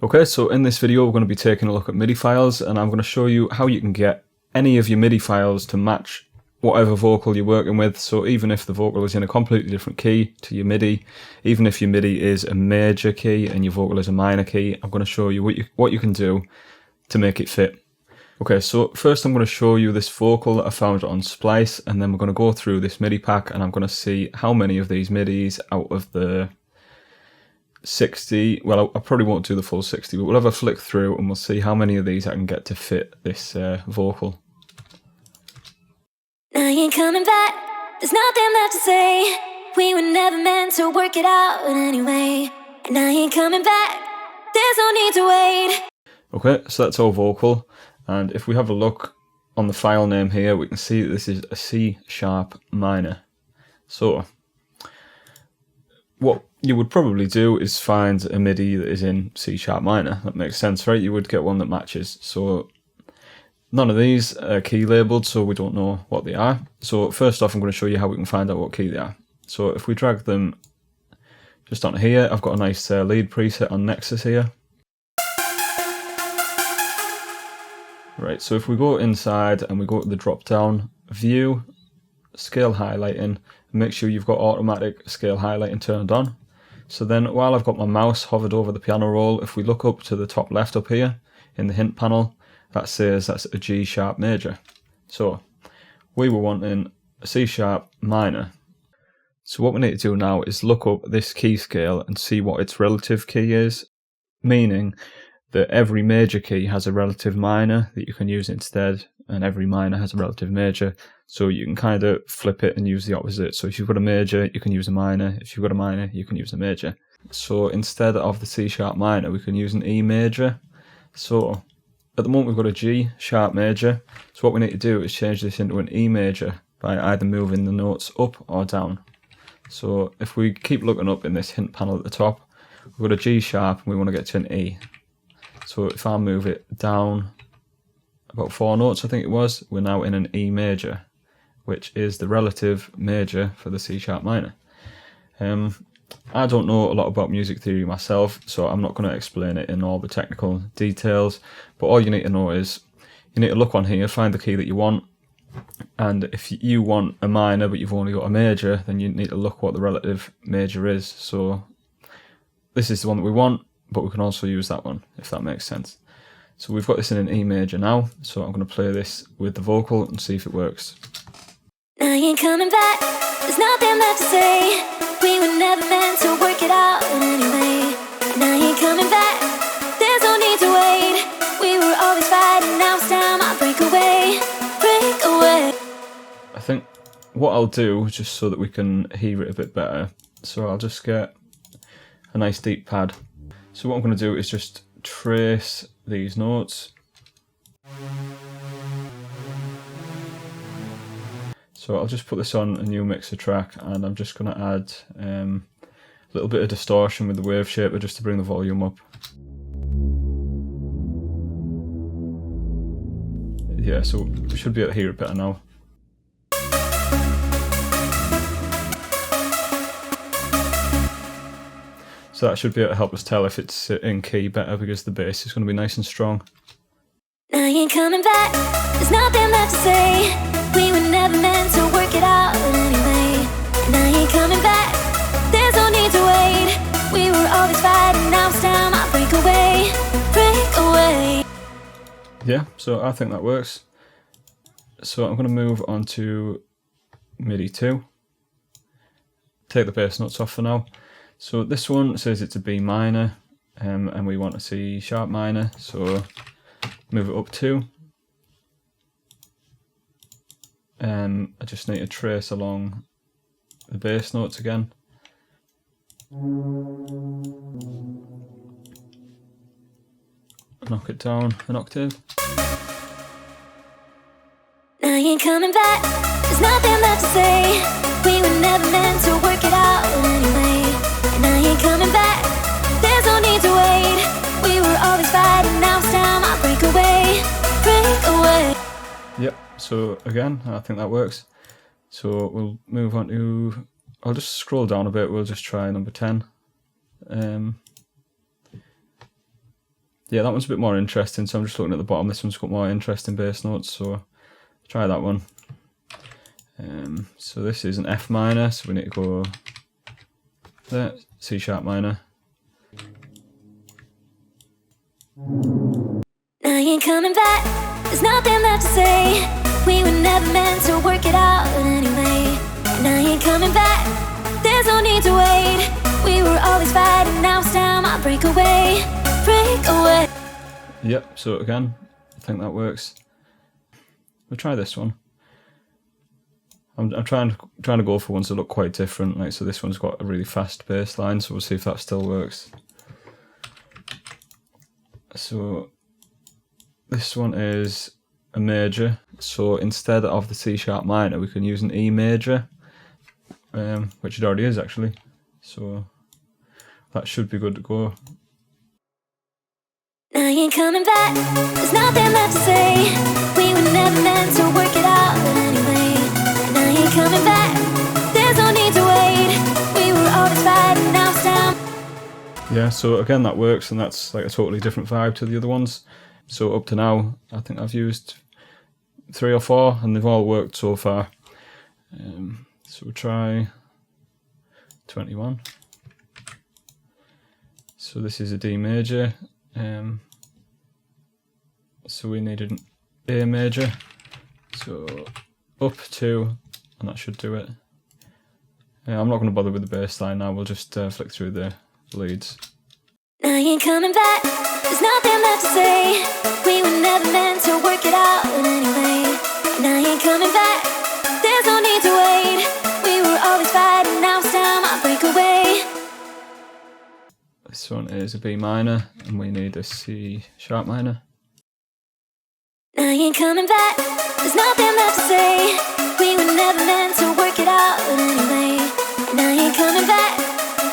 Okay, so in this video we're going to be taking a look at MIDI files, and I'm going to show you how you can get any of your MIDI files to match whatever vocal you're working with. So even if the vocal is in a completely different key to your MIDI, even if your MIDI is a major key and your vocal is a minor key, I'm going to show you what you can do to make it fit. Okay, so first I'm going to show you this vocal that I found on Splice, and then we're going to go through this MIDI pack and I'm going to see how many of these MIDIs out of the 60, well I probably won't do the full 60, but we'll have a flick through and we'll see how many of these I can get to fit this vocal. Now you ain't coming back, there's nothing left to say. We were never meant to work it out anyway. And now you ain't coming back, there's no need to wait. Okay, so that's our vocal, and if we have a look on the file name here, we can see that this is a C sharp minor. So what you would probably do is find a MIDI that is in C sharp minor. That makes sense, right? You would get one that matches. So none of these are key labeled, so we don't know what they are. So first off, I'm going to show you how we can find out what key they are. So if we drag them just onto here, I've got a nice lead preset on Nexus here. Right, so if we go inside and we go to the drop down, view, scale highlighting, make sure you've got automatic scale highlighting turned on. So then while I've got my mouse hovered over the piano roll, if we look up to the top left up here in the hint panel, that says that's a G sharp major. So we were wanting a C sharp minor. So what we need to do now is look up this key scale and see what its relative key is, meaning that every major key has a relative minor that you can use instead, and every minor has a relative major, so you can kind of flip it and use the opposite. So if you've got a major, you can use a minor. If you've got a minor, you can use a major. So instead of the C sharp minor, we can use an E major. So at the moment we've got a G sharp major, so what we need to do is change this into an E major by either moving the notes up or down. So if we keep looking up in this hint panel at the top, we've got a G sharp and we want to get to an E. So if I move it down about 4 notes, I think it was, we're now in an E major, which is the relative major for the C sharp minor. I don't know a lot about music theory myself, so I'm not going to explain it in all the technical details, but all you need to know is you need to look on here, find the key that you want, and if you want a minor but you've only got a major, then you need to look what the relative major is. So this is the one that we want, but we can also use that one, if that makes sense. So we've got this in an E major now, so I'm going to play this with the vocal and see if it works. Now you ain't coming back, there's nothing left to say. We were never meant to work it out anyway. Now you ain't coming back, there's no need to wait. We were always fighting, now it's time I break away, break away. I think what I'll do, just so that we can hear it a bit better, so I'll just get a nice deep pad. So what I'm going to do is just trace these notes. So I'll just put this on a new mixer track, and I'm just going to add a little bit of distortion with the wave shaper just to bring the volume up. Yeah, so we should be able to hear it better now. So that should be able to help us tell if it's in key better, because the bass is going to be nice and strong. Now you ain't coming back, there's nothing left to say. We were never meant to work it out anyway. Now you ain't coming back, there's no need to wait. We were always fighting, now it's time I break away, break away. Yeah, so I think that works. So I'm going to move on to MIDI 2. Take the bass notes off for now. So this one says it's a B minor, and we want a C sharp minor, so move it up 2. I just need to trace along the bass notes again. Knock it down an octave. Now you ain't coming back, there's nothing left to say. We were never meant to work it out anyway. And now you ain't coming back, there's no need to wait. We were always fighting, now it's time I break away, break away. Yep, so again, I think that works. So we'll move on to, I'll just scroll down a bit, we'll just try number 10. Yeah, that one's a bit more interesting, so I'm just looking at the bottom. This one's got more interesting bass notes, so try that one. So this is an F minor, so we need to go there, C sharp minor. Now you ain't coming back, there's nothing left to say. We were never meant to work it out anyway. Now you ain't coming back, there's no need to wait. We were always fighting, now it's time I break away. Break away. Yep, so again, I think that works. We'll try this one. I'm trying to go for ones that look quite different. Like, so this one's got a really fast bass line, so we'll see if that still works. So this one is a major. So instead of the C sharp minor, we can use an E major, which it already is actually. So that should be good to go. Now you ain't coming back, there's nothing left to say. We were never meant to work it out anyway. Now you ain't coming back, there's no need to wait. We were always fighting, now it's time. Yeah, so again that works, and that's like a totally different vibe to the other ones. So up to now, I think I've used 3 or 4, and they've all worked so far. So we'll try 21. So this is a D major. So we need an A major, so up 2, and that should do it. I'm not going to bother with the bass line now, we'll just flick through the leads. Now you ain't coming back, there's nothing left to say. We were never meant to work it out anyway. Now you ain't coming back, there's no need to wait. We were always fighting, now it's time I break away. This one is a B minor, and we need a C sharp minor. Now you ain't coming back, there's nothing left to say. We were never meant to work it out anyway. Now you ain't coming back,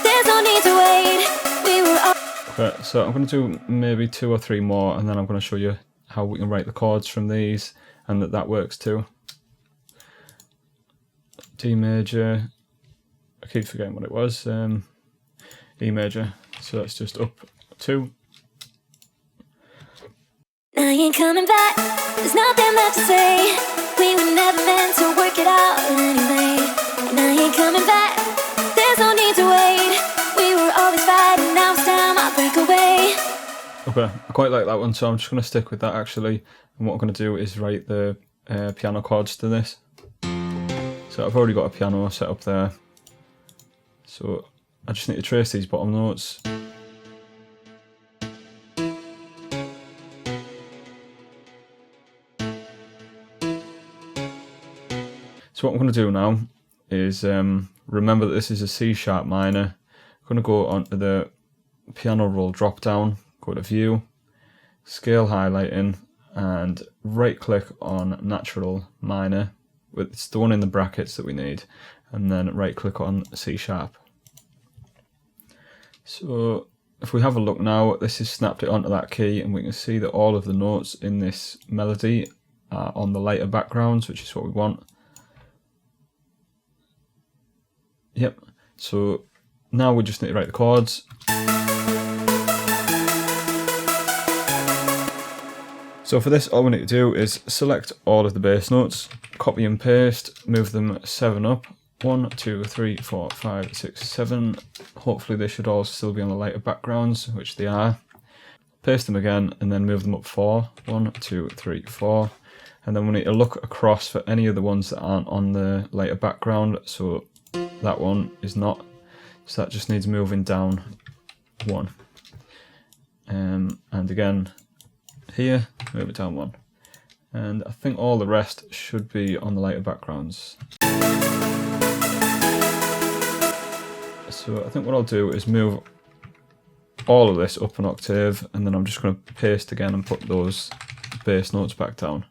there's no need to wait. We were all... Okay, so I'm going to do maybe 2 or 3 more, and then I'm going to show you how we can write the chords from these, and that works too. D major, I keep forgetting what it was, E major, so that's just up 2. Now you ain't coming back, there's nothing left to say. We were never meant to work it out anyway. Now you ain't coming back, there's no need to wait. We were always fighting, now it's time I break away. Okay, I quite like that one, so I'm just going to stick with that actually. And what I'm going to do is write the piano chords to this. So I've already got a piano set up there. So I just need to trace these bottom notes. So what I'm going to do now is remember that this is a C sharp minor. I'm going to go onto the piano roll drop down, go to View, Scale Highlighting, and right click on Natural Minor. It's the one in the brackets that we need, and then right click on C sharp. So if we have a look now, this is snapped it onto that key, and we can see that all of the notes in this melody are on the lighter backgrounds, which is what we want. Yep, so now we just need to write the chords. So for this, all we need to do is select all of the bass notes, copy and paste, move them 7 up. 1, 2, 3, 4, 5, 6, 7. Hopefully they should all still be on the lighter backgrounds, which they are. Paste them again and then move them up 4. 1, 2, 3, 4. And then we need to look across for any of the ones that aren't on the lighter background. So that one is not, so that just needs moving down 1. And again, here, move it down 1. And I think all the rest should be on the lighter backgrounds. So I think what I'll do is move all of this up an octave, and then I'm just going to paste again and put those bass notes back down.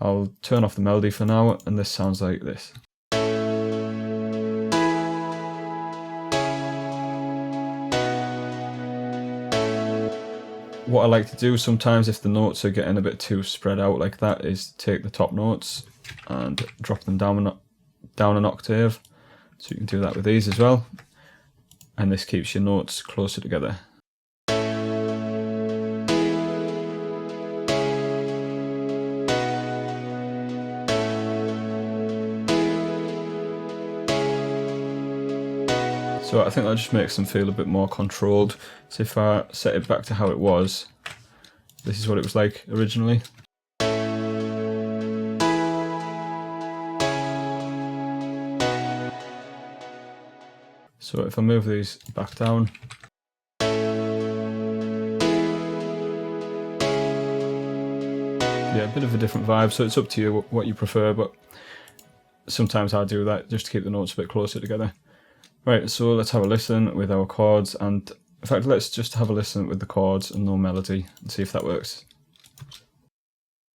I'll turn off the melody for now, and this sounds like this. What I like to do sometimes if the notes are getting a bit too spread out like that is take the top notes and drop them down an octave. So you can do that with these as well. And this keeps your notes closer together. So I think that just makes them feel a bit more controlled. So if I set it back to how it was, this is what it was like originally. So if I move these back down, yeah, a bit of a different vibe, so it's up to you what you prefer, but sometimes I do that just to keep the notes a bit closer together. Right, so let's have a listen with our chords, and in fact let's just have a listen with the chords and no melody and see if that works.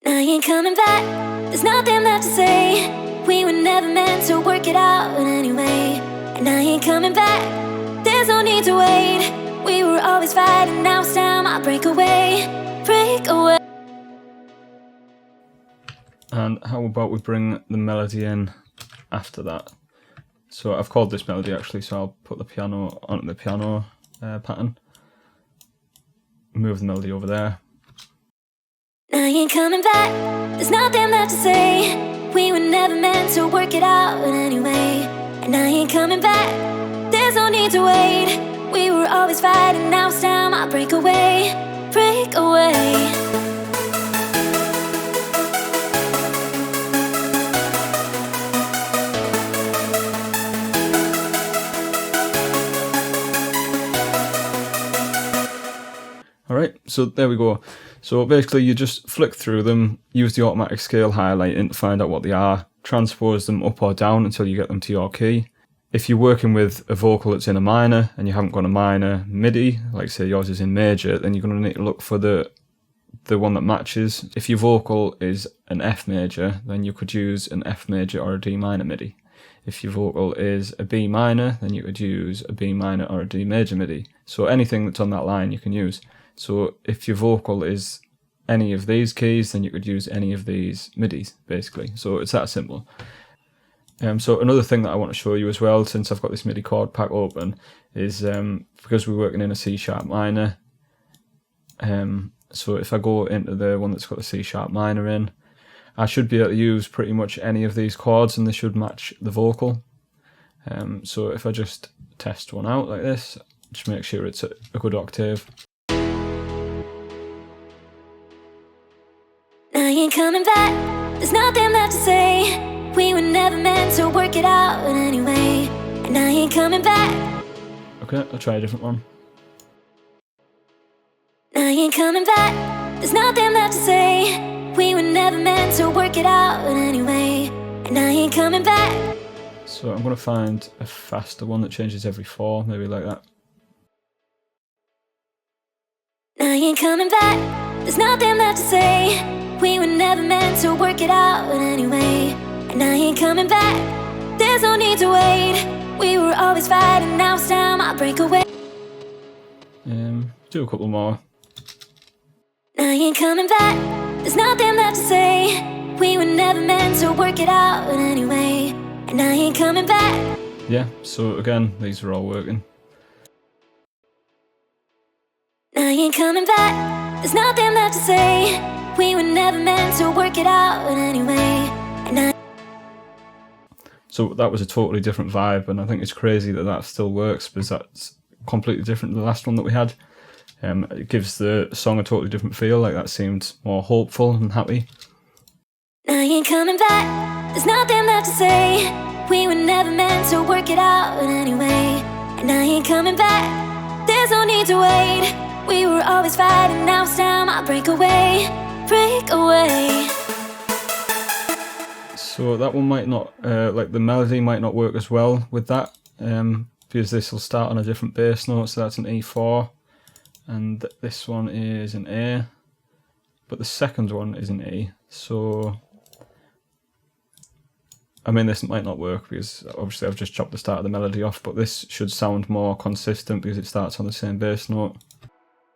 Now you ain't coming back, there's nothing left to say. We were never meant to work it out anyway. And now you ain't coming back, there's no need to wait. We were always fighting, now it's time I break away, break away. And how about we bring the melody in after that? So I've called this melody actually, so I'll put the piano onto the piano pattern. Move the melody over there. Now you ain't coming back, there's nothing left to say. We were never meant to work it out anyway. And now you ain't coming back, there's no need to wait. We were always fighting, now it's time I break away, break away. Alright, so there we go. So basically you just flick through them, use the automatic scale highlighting to find out what they are, transpose them up or down until you get them to your key. If you're working with a vocal that's in a minor and you haven't got a minor MIDI, like say yours is in major, then you're going to need to look for the one that matches. If your vocal is an F major, then you could use an F major or a D minor MIDI. If your vocal is a B minor, then you could use a B minor or a D major MIDI. So anything that's on that line you can use. So if your vocal is any of these keys, then you could use any of these MIDIs, basically. So it's that simple. So another thing that I want to show you as well, since I've got this MIDI chord pack open, is because we're working in a C sharp minor. So if I go into the one that's got the C sharp minor in, I should be able to use pretty much any of these chords and they should match the vocal. So if I just test one out like this, just make sure it's a good octave. Now you ain't coming back, there's nothing left to say. We were never meant to work it out anyway. And now you ain't coming back. Okay, I'll try a different one. Now you ain't coming back, there's nothing left to say. We were never meant to work it out anyway. And now you ain't coming back. So I'm going to find a faster one that changes every 4, maybe like that. Now you ain't coming back, there's nothing left to say. We were never meant to work it out anyway. And now you ain't coming back, there's no need to wait. We were always fighting, now it's time I break away. Do a couple more. Now you ain't coming back, there's nothing left to say. We were never meant to work it out anyway. And now you ain't coming back. Yeah, so again, these are all working. Now you ain't coming back, there's nothing left to say. We were never meant to work it out anyway. And now so that was a totally different vibe, and I think it's crazy that that still works because that's completely different than the last one that we had. It gives the song a totally different feel, like that seemed more hopeful and happy. now you ain't coming back, there's nothing left to say. We were never meant to work it out anyway. And now you ain't coming back, there's no need to wait. We were always fighting, now it's time I break away, break away. So that one might not, like the melody might not work as well with that, because this will start on a different bass note, so that's an E4, and this one is an A, but the second one is an E, so I mean this might not work because obviously I've just chopped the start of the melody off, but this should sound more consistent because it starts on the same bass note.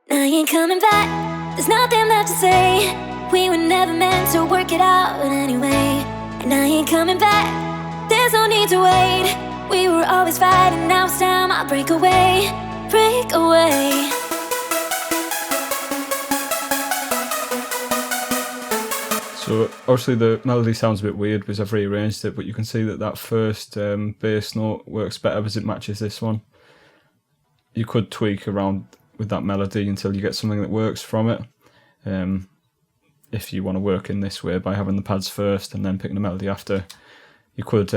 Now you ain't coming back, there's nothing left to say. We were never meant to work it out anyway. And now you ain't coming back, there's no need to wait. We were always fighting, now it's time I break away, break away. So obviously the melody sounds a bit weird because I've rearranged it, but you can see that that first bass note works better because it matches this one. you could tweak around with that melody until you get something that works from it. If you want to work in this way by having the pads first and then picking the melody after, you could,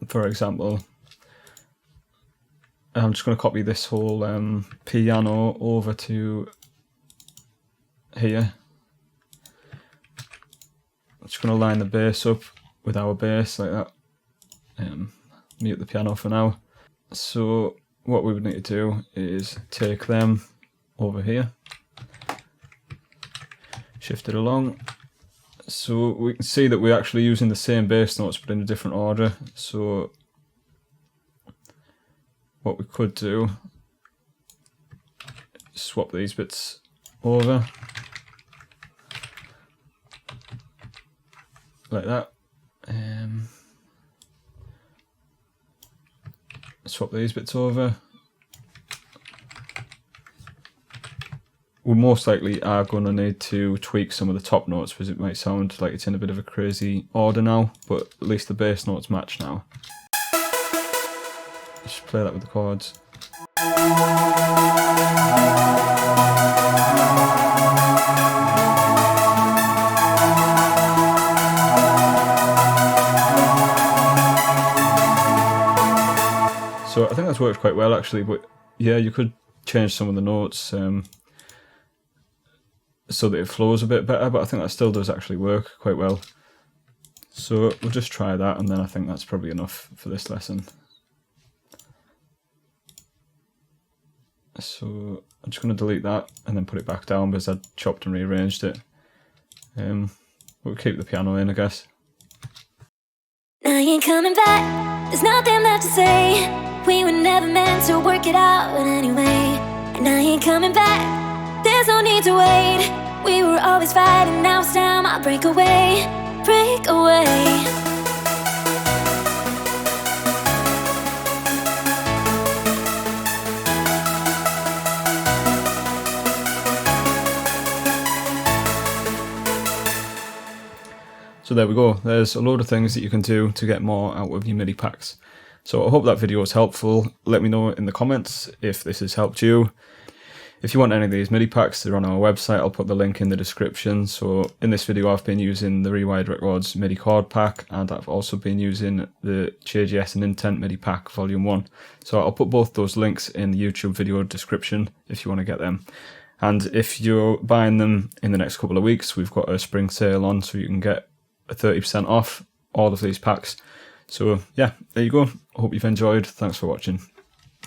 for example, I'm just going to copy this whole piano over to here. I'm just going to line the bass up with our bass like that. Mute the piano for now. So what we would need to do is take them over here, shift it along, so we can see that we're actually using the same bass notes but in a different order. So what we could do is swap these bits over like that. Swap these bits over. We most likely are going to need to tweak some of the top notes because it might sound like it's in a bit of a crazy order now, but at least the bass notes match now. Just play that with the chords. So I think that's worked quite well actually, but yeah, you could change some of the notes so that it flows a bit better, but I think that still does actually work quite well. So we'll just try that, and then I think that's probably enough for this lesson. So I'm just going to delete that and then put it back down because I chopped and rearranged it. We'll keep the piano in, I guess. Now you ain't coming back, there's nothing left to say. We were never meant to work it out anyway. And now you ain't coming back, there's no need to wait. We were always fighting, now it's time I break away, break away. So there we go, there's a load of things that you can do to get more out of your MIDI packs. So I hope that video was helpful. Let me know in the comments if this has helped you. If you want any of these MIDI packs, they're on our website. I'll put the link in the description. So in this video I've been using the Rewired Records MIDI chord pack, and I've also been using the JGS and Intent MIDI pack volume 1. So I'll put both those links in the YouTube video description if you want to get them. And if you're buying them in the next couple of weeks, we've got a spring sale on, so you can get 30% off all of these packs. So yeah, there you go. I hope you've enjoyed. Thanks for watching.